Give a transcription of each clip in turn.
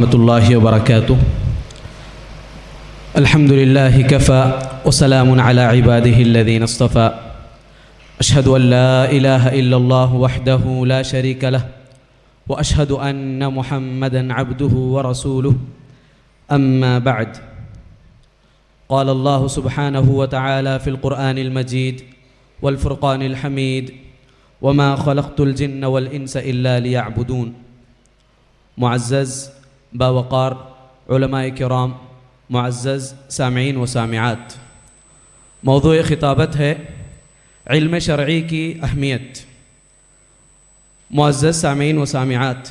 ورحمۃ اللہ وبرکاتہ الحمد للہ کفا وسلام علی عباده الذین اصطفى اشہد ان لا الہ الا اللہ وحدہ لا شریک لہ واشہد ان محمدا عبدہ ورسولہ اما بعد قال اللہ سبحانہ وتعالی فی القرآن المجید والفرقان الحمید وما خلقت الجن والانس الا لیعبدون۔ معزز باوقار علماء کرام، معزز سامعین و سامعات، موضوع خطابت ہے علم شرعی کی اہمیت۔ معزز سامعین و سامعات،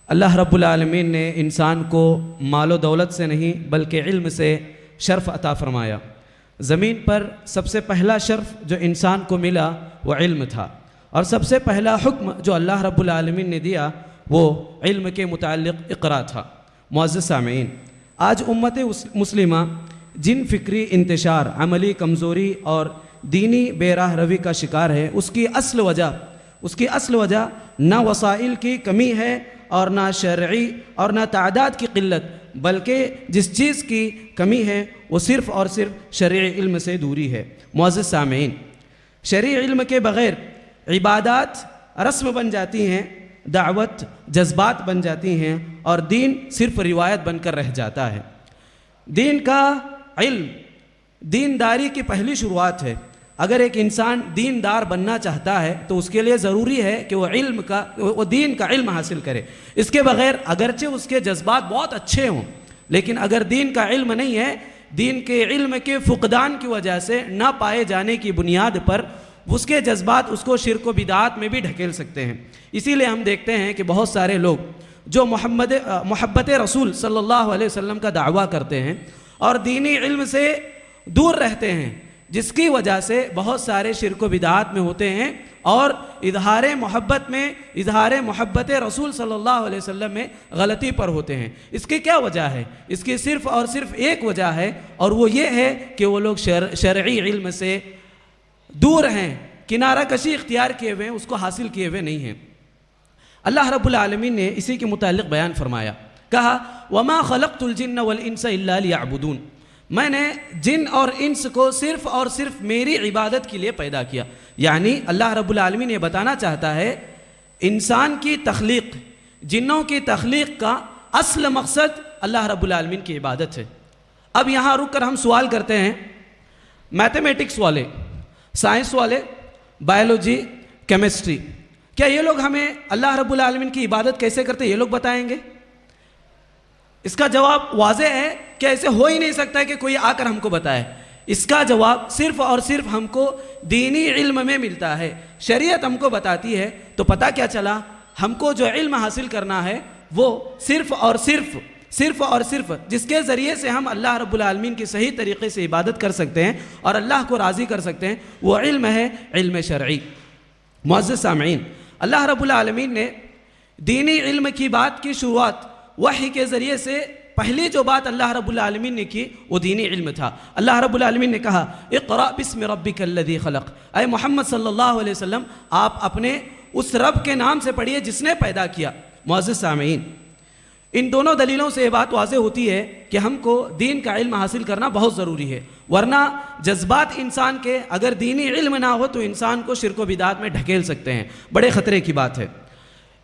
اللہ رب العالمین نے انسان کو مال و دولت سے نہیں بلکہ علم سے شرف عطا فرمایا۔ زمین پر سب سے پہلا شرف جو انسان کو ملا وہ علم تھا، اور سب سے پہلا حکم جو اللہ رب العالمین نے دیا وہ علم کے متعلق اقرا تھا۔ معزز سامعین، آج امت مسلمہ جن فکری انتشار، عملی کمزوری اور دینی بے راہ روی کا شکار ہے، اس کی اصل وجہ نہ وسائل کی کمی ہے اور نہ شرعی اور نہ تعداد کی قلت، بلکہ جس چیز کی کمی ہے وہ صرف اور صرف شرعی علم سے دوری ہے۔ معزز سامعین، شرعی علم کے بغیر عبادات رسم بن جاتی ہیں، دعوت جذبات بن جاتی ہیں، اور دین صرف روایت بن کر رہ جاتا ہے۔ دین کا علم دینداری کی پہلی شروعات ہے۔ اگر ایک انسان دیندار بننا چاہتا ہے تو اس کے لیے ضروری ہے کہ وہ دین کا علم حاصل کرے۔ اس کے بغیر اگرچہ اس کے جذبات بہت اچھے ہوں، لیکن اگر دین کا علم نہیں ہے، دین کے علم کے فقدان کی وجہ سے نہ پائے جانے کی بنیاد پر اس کے جذبات اس کو شرک و بدعات میں بھی ڈھکیل سکتے ہیں۔ اسی لیے ہم دیکھتے ہیں کہ بہت سارے لوگ جو محبت رسول صلی اللہ علیہ وسلم کا دعویٰ کرتے ہیں اور دینی علم سے دور رہتے ہیں، جس کی وجہ سے بہت سارے شرک و بدعات میں ہوتے ہیں اور اظہار محبت رسول صلی اللہ علیہ وسلم میں غلطی پر ہوتے ہیں۔ اس کی کیا وجہ ہے؟ اس کی صرف اور صرف ایک وجہ ہے، اور وہ یہ ہے کہ وہ لوگ شرعی علم سے دور ہیں، کنارہ کشی اختیار کیے ہوئے ہیں، اس کو حاصل کیے ہوئے نہیں ہیں۔ اللہ رب العالمین نے اسی کے متعلق بیان فرمایا، کہا وَمَا خَلَقْتُ الْجِنَّ وَالْإِنسَ إِلَّا لِيَعْبُدُونَ، میں نے جن اور انس کو صرف اور صرف میری عبادت کے لیے پیدا کیا۔ یعنی اللہ رب العالمین یہ بتانا چاہتا ہے انسان کی تخلیق، جنوں کی تخلیق کا اصل مقصد اللہ رب العالمین کی عبادت ہے۔ اب یہاں رک کر ہم سوال کرتے ہیں، میتھمیٹکس والے، سائنس والے، بائیولوجی، کیمسٹری، کیا یہ لوگ ہمیں اللہ رب العالمین کی عبادت کیسے کرتے ہیں یہ لوگ بتائیں گے؟ اس کا جواب واضح ہے کہ ایسے ہو ہی نہیں سکتا ہے کہ کوئی آ کر ہم کو بتائے۔ اس کا جواب صرف اور صرف ہم کو دینی علم میں ملتا ہے۔ شریعت ہم کو بتاتی ہے، تو پتہ کیا چلا؟ ہم کو جو علم حاصل کرنا ہے وہ صرف اور صرف جس کے ذریعے سے ہم اللہ رب العالمین کی صحیح طریقے سے عبادت کر سکتے ہیں اور اللہ کو راضی کر سکتے ہیں، وہ علم ہے علم شرعی۔ معزز سامعین، اللہ رب العالمین نے دینی علم کی بات کی شروعات وحی کے ذریعے سے پہلی جو بات اللہ رب العالمین نے کی وہ دینی علم تھا۔ اللہ رب العالمین نے کہا اقرأ بسم ربک الذی خلق، اے محمد صلی اللہ علیہ وسلم آپ اپنے اس رب کے نام سے پڑھیے جس نے پیدا کیا۔ معزز سامعین، ان دونوں دلیلوں سے یہ بات واضح ہوتی ہے کہ ہم کو دین کا علم حاصل کرنا بہت ضروری ہے، ورنہ جذبات انسان کے اگر دینی علم نہ ہو تو انسان کو شرک و بدعات میں ڈھکیل سکتے ہیں۔ بڑے خطرے کی بات ہے۔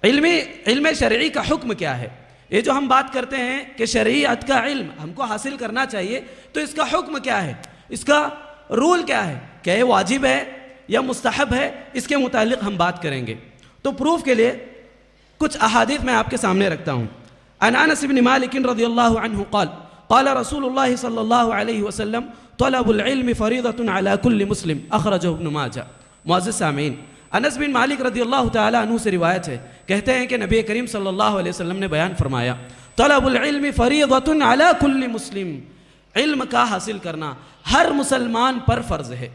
علم شرعی کا حکم کیا ہے؟ یہ جو ہم بات کرتے ہیں کہ شرعیت کا علم ہم کو حاصل کرنا چاہیے، تو اس کا حکم کیا ہے؟ اس کا رول کیا ہے؟ کیا یہ واجب ہے یا مستحب ہے؟ اس کے متعلق ہم بات کریں گے۔ تو پروف کے لیے کچھ احادیث میں آپ کے سامنے رکھتا ہوں۔ عن انس بن مالک رضی اللہ عنہ قال قال رسول اللہ صلی اللہ علیہ وسلم طلب العلم فریضۃ علی کل مسلم، اخرجہ ابن ماجہ۔ معزز سامعین، انس بن مالک رضی اللہ تعالی عنہ سے روایت ہے، کہتے ہیں کہ نبی کریم صلی اللہ علیہ وسلم نے بیان فرمایا طلب العلم فریضۃ علی کل مسلم، علم کا حاصل کرنا ہر مسلمان پر فرض ہے۔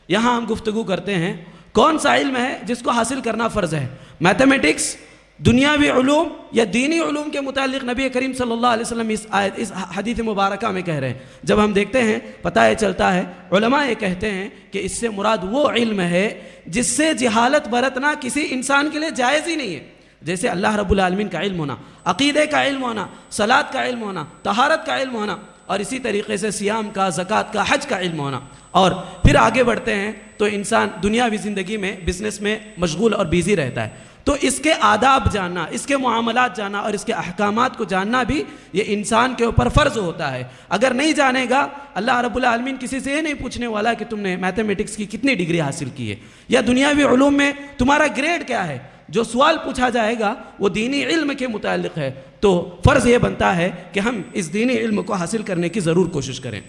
یہاں ہم گفتگو کرتے ہیں کون سا علم ہے جس کو حاصل کرنا فرض ہے؟ میتھمیٹکس، دنیاوی علوم یا دینی علوم کے متعلق نبی کریم صلی اللہ علیہ وسلم اس حدیث مبارکہ میں کہہ رہے ہیں۔ جب ہم دیکھتے ہیں پتہ یہ چلتا ہے، علماء یہ کہتے ہیں کہ اس سے مراد وہ علم ہے جس سے جہالت برتنا کسی انسان کے لیے جائز ہی نہیں ہے۔ جیسے اللہ رب العالمین کا علم ہونا، عقیدے کا علم ہونا، صلاۃ کا علم ہونا، طہارت کا علم ہونا، اور اسی طریقے سے صیام کا، زکوٰۃ کا، حج کا علم ہونا. اور پھر آگے بڑھتے ہیں تو انسان دنیاوی زندگی میں بزنس میں مشغول اور بیزی رہتا ہے، تو اس کے آداب جاننا، اس کے معاملات جاننا اور اس کے احکامات کو جاننا بھی یہ انسان کے اوپر فرض ہوتا ہے. اگر نہیں جانے گا، اللہ رب العالمین کسی سے یہ نہیں پوچھنے والا کہ تم نے میتھمیٹکس کی کتنی ڈگری حاصل کی ہے یا دنیاوی علوم میں تمہارا گریڈ کیا ہے. جو سوال پوچھا جائے گا وہ دینی علم کے متعلق ہے، تو فرض یہ بنتا ہے کہ ہم اس دینی علم کو حاصل کرنے کی ضرور کوشش کریں.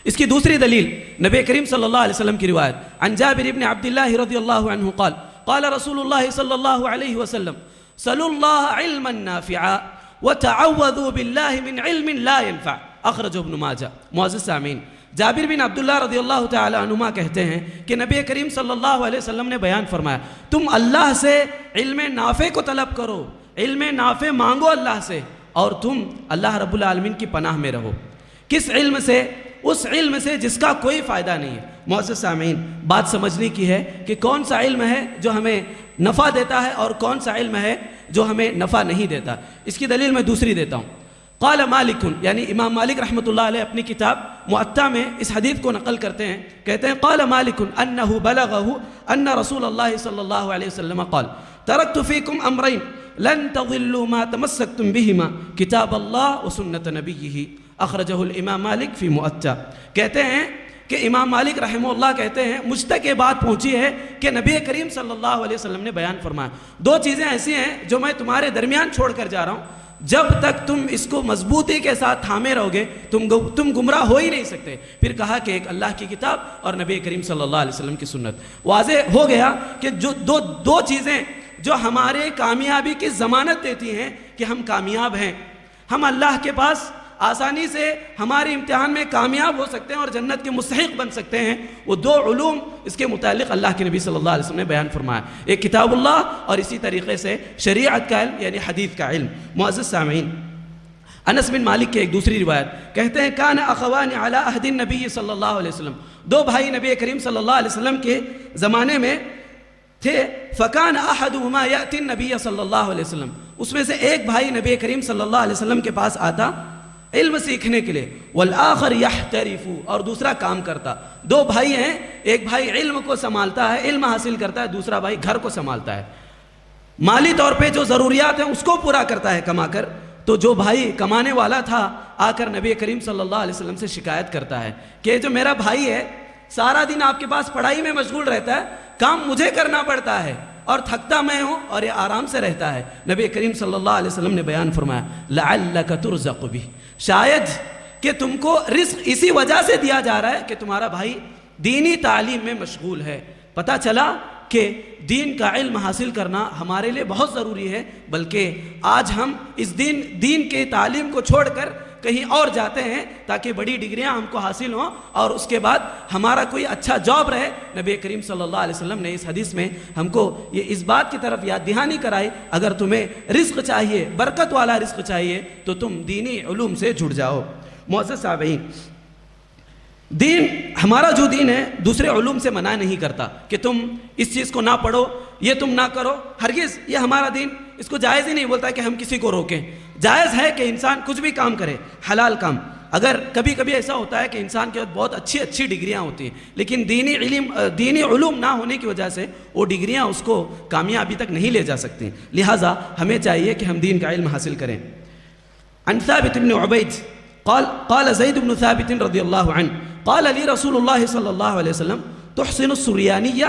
اس کی دوسری دلیل نبی کریم صلی اللہ علیہ وسلم کی روایت عن جابر بن عبد اللہ رضی اللہ عنہ قال قال رسول اللہ صلی اللہ علیہ وسلم سلوا اللہ علما نافعا وتعوذوا باللہ من علم لا ينفع اخرج ابن ماجہ. معزز سامعین، جابر بن عبداللہ رضی اللہ تعالی عنہما کہتے ہیں کہ نبی کریم صلی اللہ علیہ وسلم نے بیان فرمایا، تم اللہ سے علم نافع کو طلب کرو، علم نافع مانگو اللہ سے، اور تم اللہ رب العالمین کی پناہ میں رہو. کس علم سے؟ اس علم سے جس کا کوئی فائدہ نہیں ہے. معزز سامعین، بات سمجھنے کی ہے کہ کون سا علم ہے جو ہمیں نفع دیتا ہے اور کون سا علم ہے جو ہمیں نفع نہیں دیتا. اس کی دلیل میں دوسری دیتا ہوں. قال مالک، یعنی امام مالک رحمۃ اللہ علیہ اپنی کتاب معطا میں اس حدیث کو نقل کرتے ہیں، کہتے ہیں قال مالک انہ بلغہ ان رسول اللہ صلی اللہ علیہ وسلم قال ترکت فیکم امرین لن تضلوا ما تمسکتم بہما کتاب اللہ وسنت نبیہ اخرجہ الامام مالک فی معطا. کہتے ہیں کہ امام مالک رحمہ اللہ کہتے ہیں مجھ تک یہ بات پہنچی ہے کہ نبی کریم صلی اللہ علیہ وسلم نے بیان فرمایا، دو چیزیں ایسی ہیں جو میں تمہارے درمیان چھوڑ کر جا رہا ہوں، جب تک تم اس کو مضبوطی کے ساتھ تھامے رہو گے تم گمراہ ہو ہی نہیں سکتے. پھر کہا کہ ایک اللہ کی کتاب اور نبی کریم صلی اللہ علیہ وسلم کی سنت. واضح ہو گیا کہ جو دو چیزیں جو ہمارے کامیابی کی ضمانت دیتی ہیں کہ ہم کامیاب ہیں، ہم اللہ کے پاس آسانی سے ہمارے امتحان میں کامیاب ہو سکتے ہیں اور جنت کے مستحق بن سکتے ہیں، وہ دو علوم اس کے متعلق اللہ کے نبی صلی اللہ علیہ وسلم نے بیان فرمایا، ایک کتاب اللہ اور اسی طریقے سے شریعت کا علم یعنی حدیث کا علم. معزز سامعین، انس بن مالک کی ایک دوسری روایت کہتے ہیں کان اخوان علی عہد النبی صلی اللہ علیہ وسلم، دو بھائی نبی کریم صلی اللہ علیہ وسلم کے زمانے میں تھے. فکان احدہما یأتی النبی صلی اللہ علیہ وسلم، اس میں سے ایک بھائی نبی کریم صلی اللہ علیہ وسلم کے پاس آتا علم سیکھنے کے لیے، والآخر یحترف، اور دوسرا کام کرتا. دو بھائی ہیں، ایک بھائی علم کو سنبھالتا ہے، علم حاصل کرتا ہے، دوسرا بھائی گھر کو سنبھالتا ہے، مالی طور پہ جو ضروریات ہیں اس کو پورا کرتا ہے کما کر. تو جو بھائی کمانے والا تھا آ کر نبی کریم صلی اللہ علیہ وسلم سے شکایت کرتا ہے کہ جو میرا بھائی ہے سارا دن آپ کے پاس پڑھائی میں مشغول رہتا ہے، کام مجھے کرنا پڑتا ہے اور تھکتا میں ہوں اور یہ آرام سے رہتا ہے. نبی کریم صلی اللہ علیہ وسلم نے بیان فرمایا لعلک ترزق بہ، شاید کہ تم کو رزق اسی وجہ سے دیا جا رہا ہے کہ تمہارا بھائی دینی تعلیم میں مشغول ہے. پتہ چلا کہ دین کا علم حاصل کرنا ہمارے لیے بہت ضروری ہے، بلکہ آج ہم اس دین کے تعلیم کو چھوڑ کر کہیں اور جاتے ہیں تاکہ بڑی ڈگریاں ہم کو حاصل ہوں اور اس کے بعد ہمارا کوئی اچھا جاب رہے. نبی کریم صلی اللہ علیہ وسلم نے اس حدیث میں ہم کو یہ اس بات کی طرف یاد دہانی کرائی، اگر تمہیں رزق چاہیے، برکت والا رزق چاہیے تو تم دینی علوم سے جڑ جاؤ. معزز سامعین، دین ہمارا جو دین ہے دوسرے علوم سے منع نہیں کرتا کہ تم اس چیز کو نہ پڑھو، یہ تم نہ کرو، ہرگز یہ ہمارا دین اس کو جائز ہی نہیں بولتا کہ ہم کسی کو روکیں. جائز ہے کہ انسان کچھ بھی کام کرے، حلال کام. اگر کبھی کبھی ایسا ہوتا ہے کہ انسان کے بہت اچھی ڈگریاں ہوتی ہیں لیکن دینی علوم نہ ہونے کی وجہ سے وہ ڈگریاں اس کو کامیابی تک نہیں لے جا سکتی. لہٰذا ہمیں چاہیے کہ ہم دین کا علم حاصل کریں. عن ثابت بن عبید قال زید بن ثابت رضی اللہ عنہ قال لی رسول اللہ صلی اللہ علیہ وسلم تحسن السریانیہ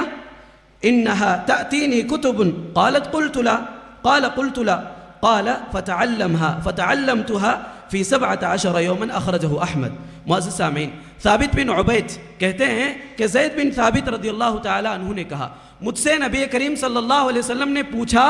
انها تأتینی کتب قالت قلت لا قال قلت لا قال فتعلمتها فی 17 یوما اخرجہ احمد. معزز سامعین، ثابت بن عبید کہتے ہیں کہ زید بن ثابت رضی اللہ تعالی عنہ نے کہا مجھ سے نبی کریم صلی اللہ علیہ وسلم نے پوچھا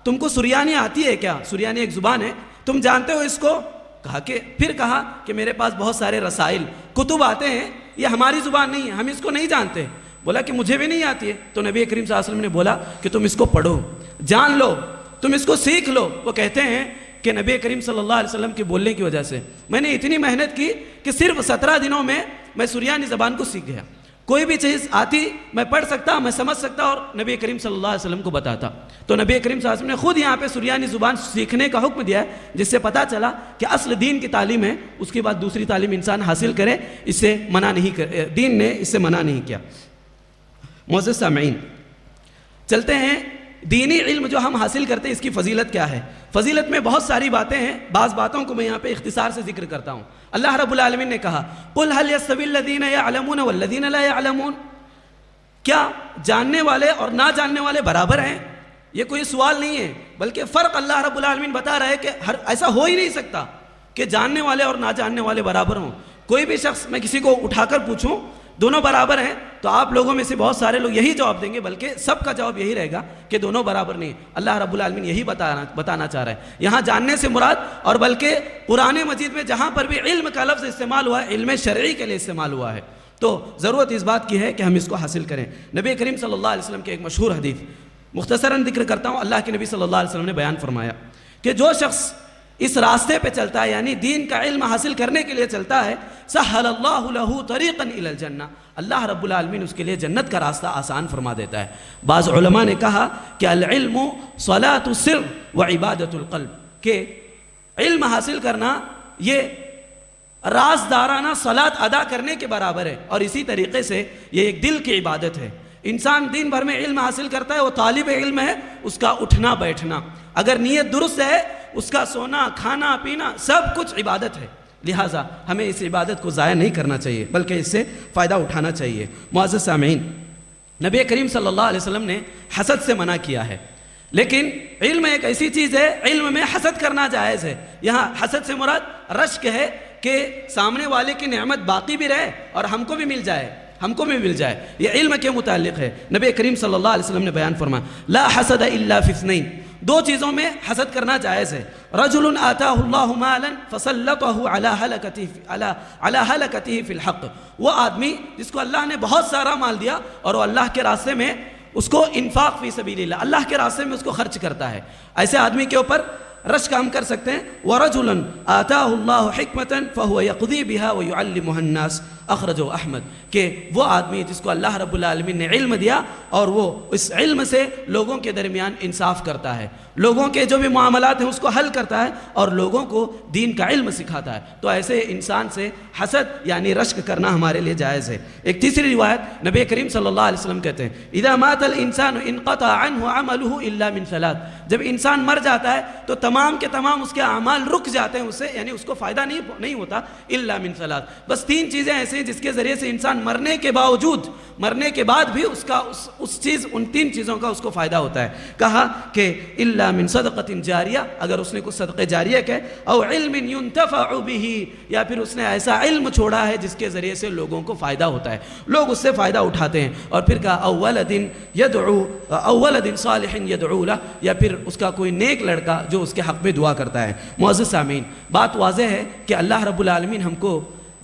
تم کو سریانی آتی ہے کیا؟ سریانی ایک زبان ہے، تم جانتے ہو اس کو؟ پھر کہا کہ میرے پاس بہت سارے رسائل کتب آتے ہیں، یہ ہماری زبان نہیں ہے، ہم اس کو نہیں جانتے. بولا کہ مجھے بھی نہیں آتی ہے. تو نبی کریم صلی اللہ علیہ وسلم نے بولا کہ تم اس کو پڑھو، جان لو، تم اس کو سیکھ لو. وہ کہتے ہیں کہ نبی کریم صلی اللہ علیہ وسلم کے بولنے کی وجہ سے میں نے اتنی محنت کی کہ صرف 17 دنوں میں سریانی زبان کو سیکھ گیا. کوئی بھی چیز آتی میں پڑھ سکتا، میں سمجھ سکتا اور نبی کریم صلی اللہ علیہ وسلم کو بتاتا. تو نبی کریم صلی اللہ علیہ وسلم نے خود یہاں پہ سریانی زبان سیکھنے کا حکم دیا ہے، جس سے پتہ چلا کہ اصل دین کی تعلیم ہے، اس کے بعد دوسری تعلیم انسان حاصل کرے، اس سے منع نہیں کر، دین نے اس سے منع نہیں کیا. معزز سامعین، چلتے ہیں دینی علم جو ہم حاصل کرتے ہیں اس کی فضیلت کیا ہے. فضیلت میں بہت ساری باتیں ہیں، بعض باتوں کو میں یہاں پہ اختصار سے ذکر کرتا ہوں. اللہ رب العالمین نے کہا قُلْ هَلْ يَسْتَوِي الَّذِينَ يَعْلَمُونَ وَالَّذِينَ لَا يَعْلَمُونَ، کیا جاننے والے اور نہ جاننے والے برابر ہیں؟ یہ کوئی سوال نہیں ہے، بلکہ فرق اللہ رب العالمین بتا رہا ہے کہ ایسا ہو ہی نہیں سکتا کہ جاننے والے اور نہ جاننے والے برابر ہوں. کوئی بھی شخص، میں کسی کو اٹھا کر پوچھوں دونوں برابر ہیں تو آپ لوگوں میں سے بہت سارے لوگ یہی جواب دیں گے، بلکہ سب کا جواب یہی رہے گا کہ دونوں برابر نہیں. اللہ رب العالمین یہی بتانا چاہ رہا ہے. یہاں جاننے سے مراد، اور بلکہ قرآن مجید میں جہاں پر بھی علم کا لفظ استعمال ہوا ہے، علم شرعی کے لیے استعمال ہوا ہے. تو ضرورت اس بات کی ہے کہ ہم اس کو حاصل کریں. نبی کریم صلی اللہ علیہ وسلم کے ایک مشہور حدیث مختصراً ذکر کرتا ہوں. اللہ کے نبی صلی اللہ علیہ وسلم نے بیان فرمایا کہ جو شخص اس راستے پہ چلتا ہے، یعنی دین کا علم حاصل کرنے کے لیے چلتا ہے، سہل اللہ لہ طریقا الی الجنہ، اللہ رب العالمین اس کے لیے جنت کا راستہ آسان فرما دیتا ہے. بعض علماء نے کہا کہ العلم صلاۃ السر و عبادۃ القلب، کہ علم حاصل کرنا یہ رازدارانہ صلاۃ ادا کرنے کے برابر ہے، اور اسی طریقے سے یہ ایک دل کی عبادت ہے. انسان دن بھر میں علم حاصل کرتا ہے، وہ طالب علم ہے، اس کا اٹھنا بیٹھنا اگر نیت درست ہے، اس کا سونا کھانا پینا سب کچھ عبادت ہے. لہٰذا ہمیں اس عبادت کو ضائع نہیں کرنا چاہیے، بلکہ اس سے فائدہ اٹھانا چاہیے. معزز سامعین، نبی کریم صلی اللہ علیہ وسلم نے حسد سے منع کیا ہے، لیکن علم ایک ایسی چیز ہے، علم میں حسد کرنا جائز ہے. یہاں حسد سے مراد رشک ہے کہ سامنے والے کی نعمت باقی بھی رہے اور ہم کو بھی مل جائے. یہ علم کے متعلق ہے. نبی کریم صلی اللہ علیہ وسلم نے بیان فرمایا لا حسد الا فی اثنین، دو چیزوں میں حسد کرنا جائز ہے. رجل آتاہ اللہ مالا فسلطہ علی ہلکتہ فی الحق، وہ آدمی جس کو اللہ نے بہت سارا مال دیا اور وہ اللہ کے راستے میں اس کو انفاق فی سبیل اللہ، اللہ کے راستے میں اس کو خرچ کرتا ہے. ایسے آدمی کے اوپر رشک ہم کر سکتے ہیں. وَرَجُلًا آتَاهُ اللَّهُ حِكْمَةً فَهُوَ يَقْضِي بِهَا وَيُعَلِّمُهَا النَّاسِ، اخرجہ احمد، کہ وہ آدمی جس کو اللہ رب العالمین نے علم دیا اور وہ اس علم سے لوگوں کے درمیان انصاف کرتا ہے، لوگوں کے جو بھی معاملات ہیں اس کو حل کرتا ہے اور لوگوں کو دین کا علم سکھاتا ہے. تو ایسے انسان سے حسد یعنی رشک کرنا ہمارے لیے جائز ہے. ایک تیسری روایت نبی کریم صلی اللہ علیہ وسلم کہتے ہیں اذا مات الانسان انقطع عنه عمله الا من ثلاث، جب انسان مر جاتا ہے تو تمام کے تمام اس کے اعمال رک جاتے ہیں، اس سے یعنی اس کو فائدہ نہیں ہوتا. الا من ثلاث، بس تین چیزیں ایسے ہیں جس کے ذریعے سے انسان مرنے کے باوجود، مرنے کے بعد بھی ان تین چیزوں کا اس کو فائدہ ہوتا ہے. کہا کہ الا من صدقۃ جاریہ، اگر اس نے کچھ صدقہ جاریہ کہ، او علم ينتفع به، یا پھر اس نے ایسا علم چھوڑا ہے جس کے ذریعے سے لوگوں کو فائدہ ہوتا ہے، لوگ اس سے فائدہ اٹھاتے ہیں. اور پھر کہا او ولد صالح يدعو له، یا پھر اس کا کوئی نیک لڑکا جو اس کے حق میں دعا کرتا ہے. معزز سامعین، بات واضح ہے کہ اللہ رب العالمین ہم کو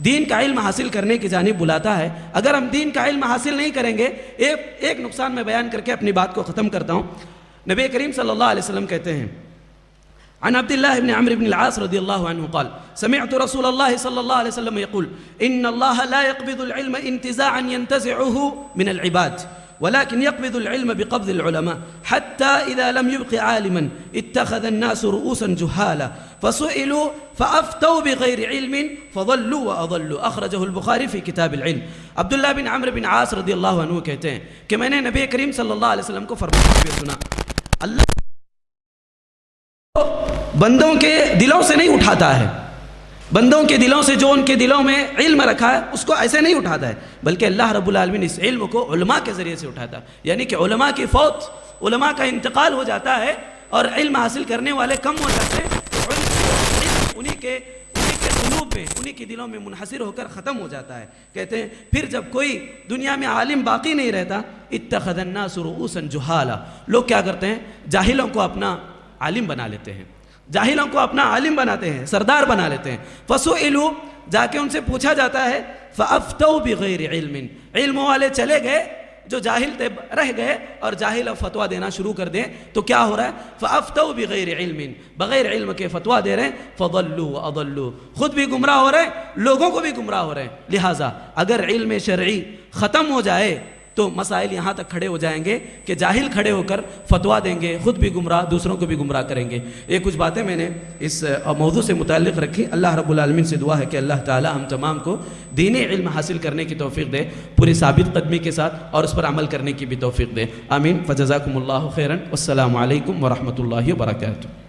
دین کا علم حاصل کرنے کی جانب بلاتا ہے. اگر ہم دین کا علم حاصل نہیں کریں گے، ایک نقصان میں بیان کر کے اپنی بات کو ختم کرتا ہوں. نبی کریم صلی اللہ علیہ وسلم کہتے ہیں عن عبد الله بن عمرو بن العاص رضی اللہ عنہ قال سمعت رسول الله صلی اللہ علیہ وسلم يقول ان الله لا يقبض العلم انتزاعا ينتزعه من العباد ولكن يقبض العلم بقبض العلماء حتى إذا لم يبق عالما اتخذ الناس رؤوسا جهالا فسئلوا فأفتوا بغير علم فضلوا وأضلوا، اخرجہ البخاری فی کتاب العلم. عبداللہ بن عمرو بن عاص رضی اللہ عنہ کہتے ہیں کہ میں نے نبی کریم صلی اللہ علیہ وسلم کو فرماتے ہوئے سنا، اللہ بندوں کے دلوں سے نہیں اٹھاتا ہے، بندوں کے دلوں سے جو ان کے دلوں میں علم رکھا ہے اس کو ایسے نہیں اٹھاتا ہے، بلکہ اللہ رب العالمین اس علم کو علماء کے ذریعے سے اٹھاتا ہے. یعنی کہ علماء کی فوت، علماء کا انتقال ہو جاتا ہے اور علم حاصل کرنے والے کم ہو جاتے ہیں، انہی کے قلوب میں، انہی کے دلوں میں منحصر ہو کر ختم ہو جاتا ہے. کہتے ہیں پھر جب کوئی دنیا میں عالم باقی نہیں رہتا، اتخذ الناس رؤوسا جہالا، لوگ کیا کرتے ہیں، جاہلوں کو اپنا عالم بنا لیتے ہیں، جاہلوں کو اپنا عالم بناتے ہیں، سردار بنا لیتے ہیں. فسئلوا، جا کے ان سے پوچھا جاتا ہے، فافتوا بغیر علم، علم والے چلے گئے جو جاہل تھے رہ گئے اور جاہل اب فتویٰ دینا شروع کر دیں تو کیا ہو رہا ہے؟ فَأَفْتَوْا بِغَيْرِ عِلْمٍ، بغیر علم کے فتویٰ دے رہے ہیں، فَضَلُّوا وَأَضَلُّوا، خود بھی گمراہ ہو رہے ہیں، لوگوں کو بھی گمراہ ہو رہے ہیں۔ لہٰذا اگر علم شرعی ختم ہو جائے تو مسائل یہاں تک کھڑے ہو جائیں گے کہ جاہل کھڑے ہو کر فتویٰ دیں گے، خود بھی گمراہ، دوسروں کو بھی گمراہ کریں گے۔ یہ کچھ باتیں میں نے اس موضوع سے متعلق رکھی۔ اللہ رب العالمین سے دعا ہے کہ اللہ تعالی ہم تمام کو دینی علم حاصل کرنے کی توفیق دے، پوری ثابت قدمی کے ساتھ، اور اس پر عمل کرنے کی بھی توفیق دے۔ آمین۔ فجزاکم اللہ خیرا، والسلام علیکم ورحمۃ اللہ وبرکاتہ۔